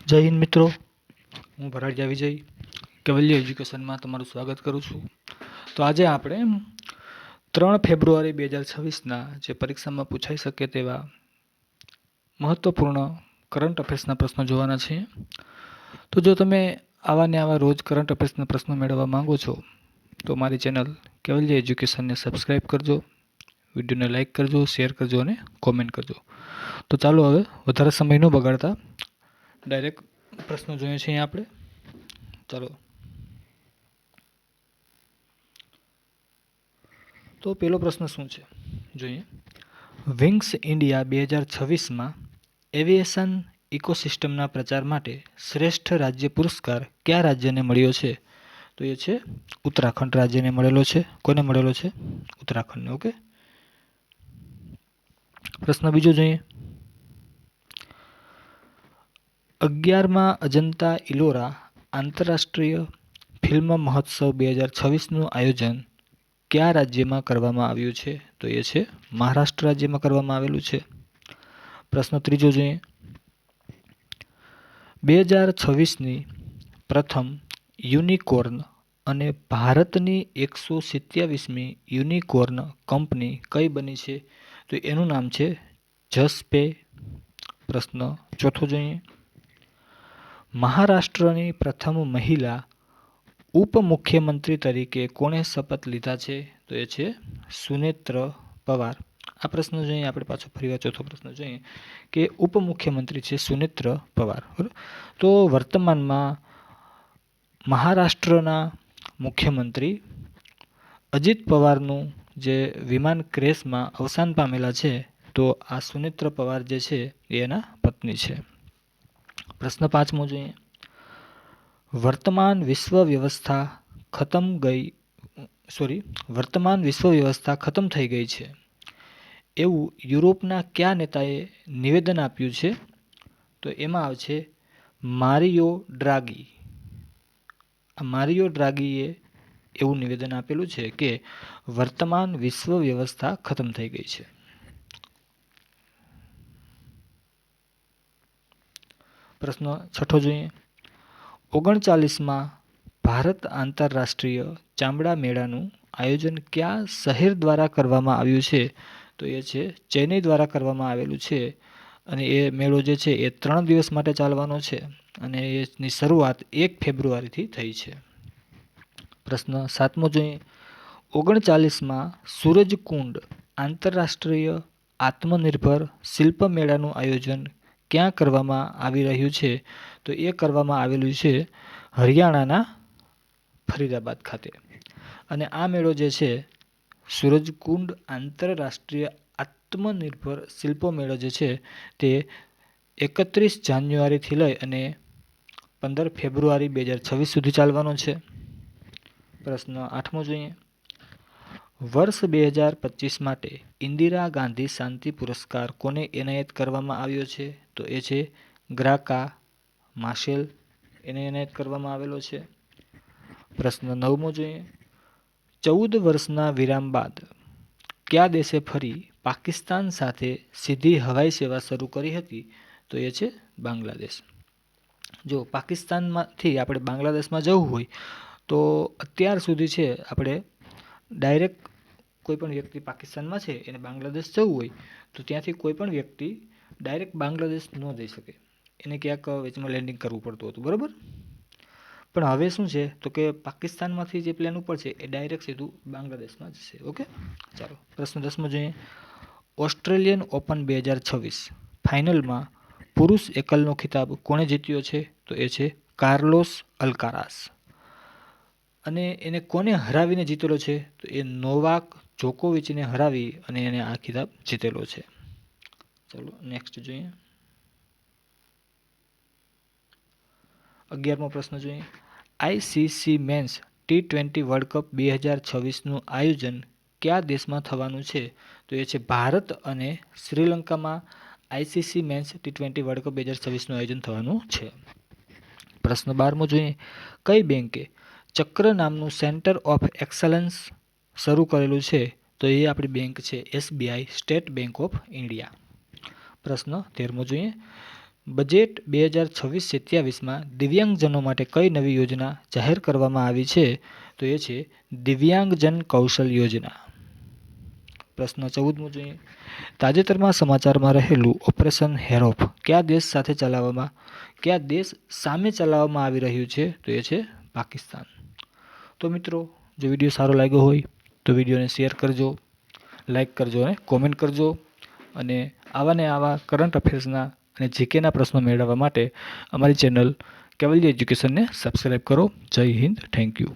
જય હિન્દ મિત્રો, હું ભરાડિયા વિજય કેવલ્ય એજ્યુકેશનમાં તમારું સ્વાગત કરું છું. તો આજે આપણે 3 ફેબ્રુઆરી 2026ના જે પરીક્ષામાં પૂછાઈ શકે તેવા મહત્વપૂર્ણ કરંટ અફેર્સના પ્રશ્નો જોવાના છીએ. તો જો તમે આવા ને આવા રોજ કરંટ અફેર્સના પ્રશ્નો મેળવવા માંગો છો તો મારી ચેનલ કેવલ્ય એજ્યુકેશનને સબસ્ક્રાઈબ કરજો, વિડીયોને લાઇક કરજો, શેર કરજો અને કોમેન્ટ કરજો. તો ચાલો હવે વધારે સમય ન બગાડતા ડાયરેક્ટ પ્રશ્નો જોઈએ છીએ આપણે. ચાલો, તો પહેલો પ્રશ્ન શું છે જોઈએ. વિંગ્સ ઇન્ડિયા 2026માં એવિએશન ઇકોસિસ્ટમના પ્રચાર માટે શ્રેષ્ઠ રાજ્ય પુરસ્કાર કયા રાજ્યને મળ્યો છે? તો એ છે ઉત્તરાખંડ રાજ્યને મળેલો છે. કોને મળેલો છે? ઉત્તરાખંડને. ઓકે. પ્રશ્ન બીજો જોઈએ. 11મા અજંતા ઇલોરા આંતરરાષ્ટ્રીય ફિલ્મ મહોત્સવ 2026નું આયોજન કયા રાજ્યમાં કરવામાં આવ્યું છે? તો એ છે મહારાષ્ટ્ર રાજ્યમાં કરવામાં આવેલું છે. પ્રશ્ન ત્રીજો જોઈએ. 2026ની પ્રથમ યુનિકોર્ન અને ભારતની 127મી યુનિકોર્ન કંપની કઈ બની છે? તો એનું નામ છે જસપે. પ્રશ્ન ચોથો જોઈએ. મહારાષ્ટ્રની પ્રથમ મહિલા ઉપમુખ્યમંત્રી તરીકે કોણે શપથ લીધા છે? તો એ છે સુનેત્ર પવાર. આ પ્રશ્ન જોઈએ આપણે પાછો ફરીવાર ચોથો પ્રશ્ન જોઈએ કે ઉપમુખ્યમંત્રી છે સુનેત્ર પવાર. તો વર્તમાનમાં મહારાષ્ટ્રના મુખ્યમંત્રી અજિત પવારનું જે વિમાન ક્રેશમાં અવસાન પામેલા છે, તો આ સુનેત્ર પવાર જે છે એ એના પત્ની છે. પ્રશ્ન પાંચમો જોઈએ. વર્તમાન વિશ્વ વ્યવસ્થા ખતમ થઈ ગઈ છે એવું યુરોપના કયા નેતાએ નિવેદન આપ્યું છે? તો એમાં આવશે મારિયો ડ્રાગી. મારિયો ડ્રાગીએ એવું નિવેદન આપેલું છે કે વર્તમાન વિશ્વ વ્યવસ્થા ખતમ થઈ ગઈ છે. પ્રશ્ન છઠ્ઠો જોઈએ. 39માં ભારત આંતરરાષ્ટ્રીય ચામડા મેળાનું આયોજન કયા શહેર દ્વારા કરવામાં આવ્યું છે? તો એ છે ચેન્નઈ દ્વારા કરવામાં આવેલું છે. અને એ મેળો જે છે એ 3 દિવસ માટે ચાલવાનો છે અને એની શરૂઆત 1 ફેબ્રુઆરીથી થઈ છે. પ્રશ્ન સાતમો જોઈએ. 39માં સૂરજકુંડ આંતરરાષ્ટ્રીય આત્મનિર્ભર શિલ્પ મેળાનું આયોજન ક્યાં કરવામાં આવી રહ્યું છે? તો એ કરવામાં આવેલું છે હરિયાણાના ફરીદાબાદ ખાતે. અને આ મેળો જે છે સૂરજકુંડ આંતરરાષ્ટ્રીય આત્મનિર્ભર શિલ્પો મેળો જે છે તે 31 જાન્યુઆરીથી લઈ અને 15 ફેબ્રુઆરી 2026 સુધી ચાલવાનો છે. પ્રશ્ન આઠમો જોઈએ. વર્ષ 2025 માટે ઇન્દિરા ગાંધી શાંતિ પુરસ્કાર કોને એનાયત કરવામાં આવ્યો છે? તો એ છે ગ્રાકા માશેલ, એને એનાયત કરવામાં આવેલો છે. પ્રશ્ન નવમો જોઈએ. 14 વર્ષના વિરામ બાદ કયા દેશે ફરી પાકિસ્તાન સાથે સીધી હવાઈ સેવા શરૂ કરી હતી? તો એ છે બાંગ્લાદેશ. જો પાકિસ્તાનમાંથી આપણે બાંગ્લાદેશમાં જવું હોય તો અત્યાર સુધી છે આપણે ડાયરેક્ટ કોઈ પણ વ્યક્તિ પાકિસ્તાનમાં છે એને બાંગ્લાદેશ જવું હોય તો ત્યાંથી કોઈ પણ વ્યક્તિ ડાયરેક્ટ બાંગ્લાદેશ ન જઈ શકે, એને ક્યાંક વચમાં લેન્ડિંગ કરવું પડતું હતું, બરાબર. પણ હવે શું છે તો કે પાકિસ્તાનમાંથી જે પ્લેન ઉપડશે એ ડાયરેક્ટ સીધું બાંગ્લાદેશમાં જશે. ઓકે, ચાલો. પ્રશ્ન 10મો જોઈએ. ઓસ્ટ્રેલિયન ઓપન 2026 ફાઇનલમાં પુરુષ એકલનો ખિતાબ કોણે જીત્યો છે? તો એ છે કાર્લોસ અલ્કારાસ. અને એને કોને હરાવીને જીતેલો છે? તો એ નોવાક જોકોવિચને હરાવી અને એને આ ખિતાબ જીતેલો છે. ચાલો નેક્સ્ટ જોઈએ. 11મો પ્રશ્ન જોઈએ. ICC men's T20 world cup 2026નું આયોજન કયા દેશમાં થવાનું છે? તો એ છે ભારત અને શ્રીલંકામાં ICC men's T20 world cup 2026નું આયોજન થવાનું છે. પ્રશ્ન 12મો જોઈએ. કઈ બેંકે ચક્ર નામનું સેન્ટર ઓફ એક્સલન્સ શરૂ કરેલું છે? તો એ આપણી બેંક છે SBI, state bank of India. પ્રશ્ન 13મો જોઈએ. બજેટ 2026-27માં દિવ્યાંગજનો માટે કઈ નવી યોજના જાહેર કરવામાં આવી છે? તો એ છે દિવ્યાંગજન કૌશલ યોજના. પ્રશ્ન 14મો જોઈએ. તાજેતરમાં સમાચારમાં રહેલું ઓપરેશન હેરોપ કયા દેશ સામે ચલાવવામાં આવી રહ્યું છે? તો એ છે પાકિસ્તાન. તો મિત્રો, જો વિડીયો સારો લાગ્યો હોય તો વિડીયોને શેર કરજો, લાઈક કરજો અને કોમેન્ટ કરજો. અને આવા કરંટ અફેર્સના અને જીકેના પ્રશ્નો મેળવવા માટે અમારી ચેનલ કેવલ્ય એજ્યુકેશનને સબસ્ક્રાઈબ કરો. જય હિન્દ. Thank you.